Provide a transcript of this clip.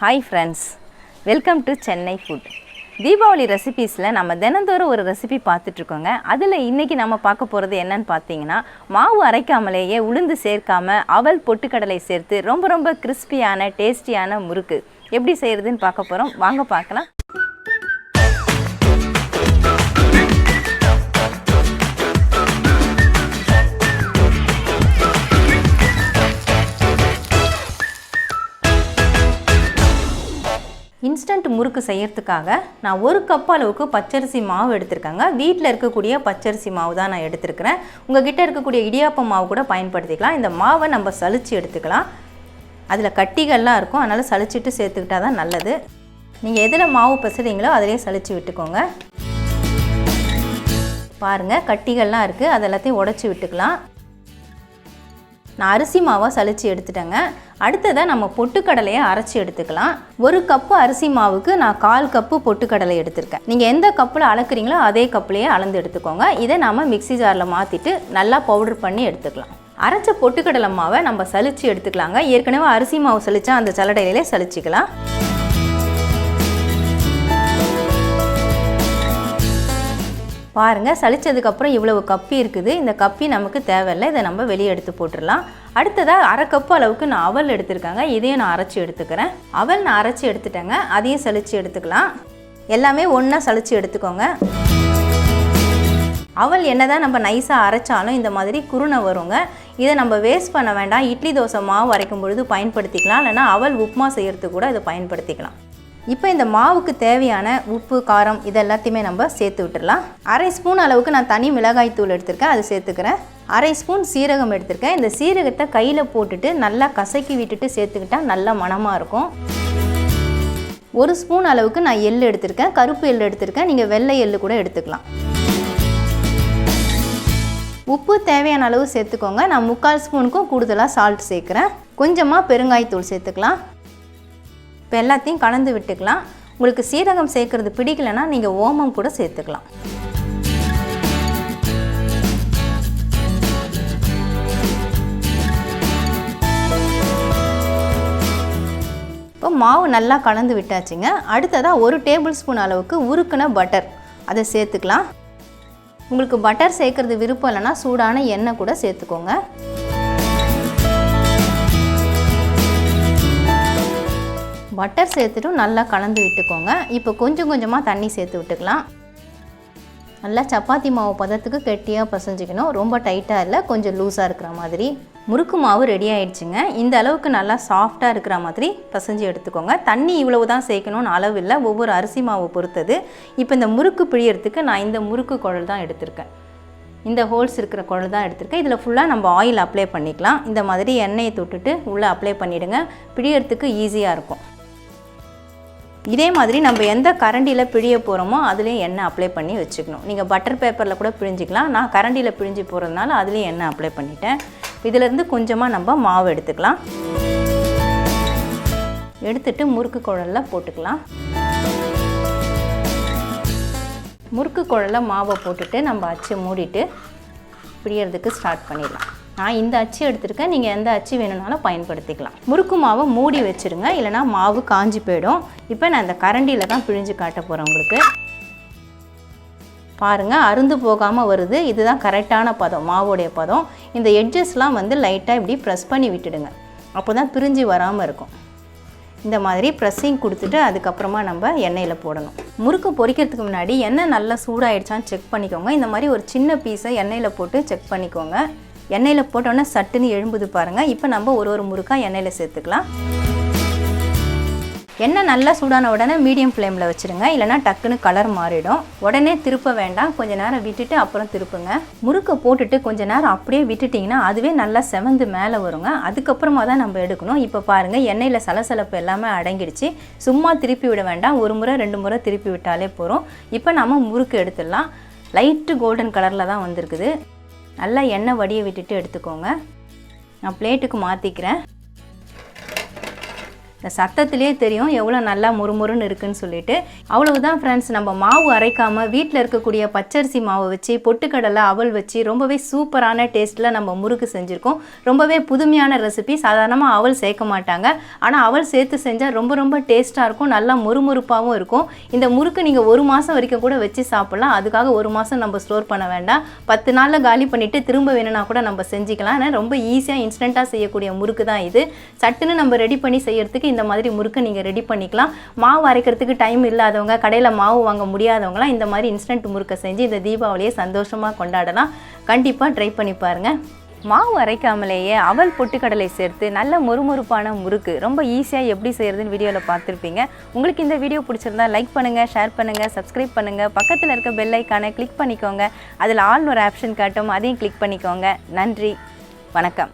Hi friends, welcome to Chennai food. Diwali recipesல நம்ம தினந்தோறும் ஒரு ரெசிபி பார்த்துட்டு இருக்கோங்க. அதுல இன்னைக்கு நம்ம பார்க்க போறது என்னன்னு பாத்தீங்கன்னா மாவு அரைக்காமலேயே உளுந்து சேர்க்காம அவல் பொட்டுக்கடலை சேர்த்து ரொம்ப கிறிஸ்பியான டேஸ்டியான முறுக்கு எப்படி செய்யறதுன்னு பார்க்க போறோம். வாங்க பார்க்கலாம். இன்ஸ்டன்ட் முறுக்கு செய்யறதுக்காக நான் 1 கப் அளவுக்கு பச்சரிசி மாவு எடுத்துருக்கேங்க. வீட்டில் இருக்கக்கூடிய பச்சரிசி மாவு தான் நான் எடுத்துருக்கிறேன். உங்ககிட்ட இருக்கக்கூடிய இடியாப்ப மாவு கூட பயன்படுத்திக்கலாம். இந்த மாவை நம்ம சலிச்சு எடுத்துக்கலாம். அதில் கட்டிகள்லாம் இருக்கும், அதனால் சலிச்சிட்டு சேர்த்துக்கிட்டா தான் நல்லது. நீங்கள் எதில் மாவு பிசைறீங்களோ அதிலே சலிச்சு விட்டுக்கோங்க. பாருங்கள், கட்டிகள்லாம் இருக்குது, அது எல்லாத்தையும் உடச்சி விட்டுக்கலாம். நான் அரிசி மாவை சலிச்சு எடுத்துட்டேங்க. அடுத்ததாக நம்ம பொட்டுக்கடலையை அரைச்சி எடுத்துக்கலாம். 1 கப்பு அரிசி மாவுக்கு நான் 1/4 கப்பு பொட்டுக்கடலை எடுத்திருக்கேன். நீங்கள் எந்த கப்பில் அளக்குறீங்களோ அதே கப்புலேயே அளந்து எடுத்துக்கோங்க. இதை நாம் மிக்ஸி ஜாரில் மாற்றிட்டு நல்லா பவுடர் பண்ணி எடுத்துக்கலாம். அரைச்ச பொட்டுக்கடலை மாவை நம்ம சலிச்சு எடுத்துக்கலாங்க. ஏற்கனவே அரிசி மாவு சலிச்சா அந்த சலடையிலே சலிச்சிக்கலாம். பாருங்கள், சலிச்சதுக்கப்புறம் இவ்வளவு கப்பி இருக்குது. இந்த கப்பி நமக்கு தேவையில்லை, இதை நம்ம வெளியே எடுத்து போட்டுடலாம். அடுத்ததாக 1/2 கப்பு அளவுக்கு நான் அவல் எடுத்துருக்காங்க. இதையும் நான் அரைச்சி எடுத்துக்கிறேன். அவல் நான் அரைச்சி எடுத்துட்டேங்க, அதையும் சலிச்சு எடுத்துக்கலாம். எல்லாமே ஒன்றா சலிச்சு எடுத்துக்கோங்க. அவல் என்னதான் நம்ம நைஸாக அரைச்சாலும் இந்த மாதிரி குருணை வருங்க. இதை நம்ம வேஸ்ட் பண்ண வேண்டாம். இட்லி தோசை மாவு அரைக்கும் பொழுது பயன்படுத்திக்கலாம், இல்லைனா அவல் உப்புமா செய்கிறதுக்கு கூட இதை பயன்படுத்திக்கலாம். இப்போ இந்த மாவுக்கு தேவையான உப்பு, காரம் இது எல்லாத்தையுமே நம்ம சேர்த்து விட்டுடலாம். 1/2 ஸ்பூன் அளவுக்கு நான் தனி மிளகாய் தூள் எடுத்திருக்கேன், அது சேர்த்துக்கிறேன். 1/2 ஸ்பூன் சீரகம் எடுத்திருக்கேன். இந்த சீரகத்தை கையில் போட்டுட்டு நல்லா கசக்கி விட்டுட்டு சேர்த்துக்கிட்டால் நல்ல மணமாக இருக்கும். 1 ஸ்பூன் அளவுக்கு நான் எள் எடுத்திருக்கேன், கருப்பு எள் எடுத்திருக்கேன். நீங்கள் வெள்ளை எள்ளு கூட எடுத்துக்கலாம். உப்பு தேவையான அளவு சேர்த்துக்கோங்க. நான் 3/4 ஸ்பூனுக்கும் கூடுதலாக சால்ட் சேர்க்குறேன். கொஞ்சமாக பெருங்காயத்தூள் சேர்த்துக்கலாம். இப்போ எல்லாத்தையும் கலந்து விட்டுக்கலாம். உங்களுக்கு சீரகம் சேர்க்கறது பிடிக்கலைன்னா நீங்கள் ஓமம் கூட சேர்த்துக்கலாம். இப்போ மாவு நல்லா கலந்து விட்டாச்சுங்க. அடுத்ததாக 1 டேபிள் ஸ்பூன் அளவுக்கு உருக்குன பட்டர் அதை சேர்த்துக்கலாம். உங்களுக்கு பட்டர் சேர்க்கறது விருப்பம் இல்லைன்னா சூடான எண்ணெய் கூட சேர்த்துக்கோங்க. பட்டர் சேர்த்துட்டும் நல்லா கலந்து விட்டுக்கோங்க. இப்போ கொஞ்சமாக தண்ணி சேர்த்து விட்டுக்கலாம். நல்லா சப்பாத்தி மாவு பதத்துக்கு கெட்டியாக பசைஞ்சிக்கணும். ரொம்ப டைட்டாக இல்லை, கொஞ்சம் லூஸாக இருக்கிற மாதிரி. முறுக்கு மாவு ரெடி ஆகிடுச்சுங்க. இந்த அளவுக்கு நல்லா சாஃப்டாக இருக்கிற மாதிரி பசைஞ்சு எடுத்துக்கோங்க. தண்ணி இவ்வளவு தான் சேர்க்கணும்னு அளவு இல்லை, ஒவ்வொரு அரிசி மாவு பொறுத்தது. இப்போ இந்த முறுக்கு பிழியறதுக்கு நான் இந்த முறுக்கு குழல் தான் எடுத்திருக்கேன். இந்த ஹோல்ஸ் இருக்கிற குழல் தான் எடுத்திருக்கேன். இதில் ஃபுல்லாக நம்ம ஆயில் அப்ளை பண்ணிக்கலாம். இந்த மாதிரி எண்ணெயை தொட்டுட்டு உள்ளே அப்ளை பண்ணிவிடுங்க. பிழியறதுக்கு ஈஸியாக இருக்கும். இதே மாதிரி நம்ம எந்த கரண்டியில் பிழிய போகிறோமோ அதுலேயும் எண்ணெய் அப்ளை பண்ணி வச்சுக்கணும். நீங்கள் பட்டர் பேப்பரில் கூட பிழிஞ்சிக்கலாம். நான் கரண்டியில் பிழிஞ்சு போகிறதுனால அதுலேயும் எண்ணெய் அப்ளை பண்ணிட்டேன். இதிலேருந்து கொஞ்சமாக நம்ம மாவு எடுத்துக்கலாம். எடுத்துட்டு முறுக்கு குழலில் போட்டுக்கலாம். முறுக்கு குழலில் மாவை போட்டுட்டு நம்ம அச்சு மூடிட்டு பிழியறதுக்கு ஸ்டார்ட் பண்ணிடலாம். நான் இந்த அச்சு எடுத்துருக்கேன், நீங்கள் எந்த அச்சு வேணும்னாலும் பயன்படுத்திக்கலாம். முறுக்கு மாவை மூடி வச்சுருங்க, இல்லைனா மாவு காஞ்சி போயிடும். இப்போ நான் இந்த கரண்டியில் தான் பிழிஞ்சு காட்ட போகிறேன் உங்களுக்கு. பாருங்கள், அருந்து போகாமல் வருது. இதுதான் கரெக்டான பதம், மாவோடைய பதம். இந்த எட்ஜஸ்லாம் வந்து லைட்டாக இப்படி ப்ரெஸ் பண்ணி விட்டுடுங்க, அப்போ தான் பிரிஞ்சு வராமல் இருக்கும். இந்த மாதிரி ப்ரெஸ்ஸிங் கொடுத்துட்டு அதுக்கப்புறமா நம்ம எண்ணெயில் போடணும். முறுக்கு பொரிக்கிறதுக்கு முன்னாடி எண்ணெய் நல்லா சூடாகிடுச்சான்னு செக் பண்ணிக்கோங்க. இந்த மாதிரி ஒரு சின்ன பீஸை எண்ணெயில் போட்டு செக் பண்ணிக்கோங்க. எண்ணெயில் போட்டோன்னே சட்டுன்னு எழும்புது பாருங்கள். இப்போ நம்ம ஒரு முறுக்காக எண்ணெயில் சேர்த்துக்கலாம். எண்ணெய் நல்லா சூடான உடனே மீடியம் ஃப்ளேமில் வச்சுருங்க, இல்லைனா டக்குன்னு கலர் மாறிடும். உடனே திருப்ப வேண்டாம், கொஞ்சம் நேரம் விட்டுட்டு அப்புறம் திருப்புங்க. முறுக்கை போட்டுட்டு கொஞ்சம் நேரம் அப்படியே விட்டுட்டிங்கன்னா அதுவே நல்லா செவந்து மேலே வருங்க. அதுக்கப்புறமா தான் நம்ம எடுக்கணும். இப்போ பாருங்கள், எண்ணெயில் சலசலப்பு எல்லாமே அடங்கிடுச்சு. சும்மா திருப்பி விட வேண்டாம், 1 முறை 2 முறை திருப்பி விட்டாலே போகிறோம். இப்போ நம்ம முறுக்கு எடுத்துடலாம். லைட்டு கோல்டன் கலரில் தான் வந்திருக்குது. நல்லா எண்ணெய் வடியை விட்டுட்டு எடுத்துக்கோங்க. நான் பிளேட்டுக்கு மாற்றிக்கிறேன். இந்த சத்தத்திலே தெரியும் எவ்வளோ நல்லா முறுமுறுன்னு இருக்குன்னு சொல்லிட்டு. அவ்வளவுதான் ஃப்ரெண்ட்ஸ், நம்ம மாவு அரைக்காமல் வீட்டில் இருக்கக்கூடிய பச்சரிசி மாவு வச்சு பொட்டுக்கடலை அவல் வச்சு ரொம்பவே சூப்பரான டேஸ்ட்டில் நம்ம முறுக்கு செஞ்சுருக்கோம். ரொம்பவே புதுமையான ரெசிபி. சாதாரணமாக அவல் சேர்க்க மாட்டாங்க, ஆனால் அவல் சேர்த்து செஞ்சால் ரொம்ப ரொம்ப டேஸ்ட்டாக இருக்கும், நல்லா முறுமுறுப்பாகவும் இருக்கும். இந்த முறுக்கு நீங்கள் 1 மாதம் வரைக்கும் கூட வச்சு சாப்பிட்லாம். அதுக்காக 1 மாதம் நம்ம ஸ்டோர் பண்ண வேண்டாம். 10 நாளில் காலி பண்ணிவிட்டு திரும்ப வேணும்னா கூட நம்ம செஞ்சுக்கலாம். ஆனால் ரொம்ப ஈஸியாக இன்ஸ்டண்ட்டாக செய்யக்கூடிய முறுக்கு தான் இது. சட்டுன்னு நம்ம ரெடி பண்ணி செய்யறதுக்கு இந்த மாதிரி முறுக்கு நீங்கள் ரெடி பண்ணிக்கலாம். மாவு அரைக்கிறதுக்கு டைம் இல்லாதவங்க, கடையில் மாவு வாங்க முடியாதவங்களாம் இந்த மாதிரி இன்ஸ்டன்ட் முறுக்கை செஞ்சு இந்த தீபாவளியை சந்தோஷமாக கொண்டாடலாம். கண்டிப்பாக ட்ரை பண்ணி பாருங்கள். மாவு அரைக்காமலேயே அவல் பொட்டுக்கடலை சேர்த்து நல்ல மொறுமொறுப்பான முறுக்கு ரொம்ப ஈஸியாக எப்படி செய்கிறதுன்னு வீடியோவில் பார்த்துருப்பீங்க. உங்களுக்கு இந்த வீடியோ பிடிச்சிருந்தா லைக் பண்ணுங்கள், ஷேர் பண்ணுங்கள், சப்ஸ்கிரைப் பண்ணுங்கள். பக்கத்தில் இருக்க பெல் ஐக்கானை கிளிக் பண்ணிக்கோங்க. அதில் ஆல்னு ஒரு ஆப்ஷன் காட்டும், அதையும் கிளிக் பண்ணிக்கோங்க. நன்றி, வணக்கம்.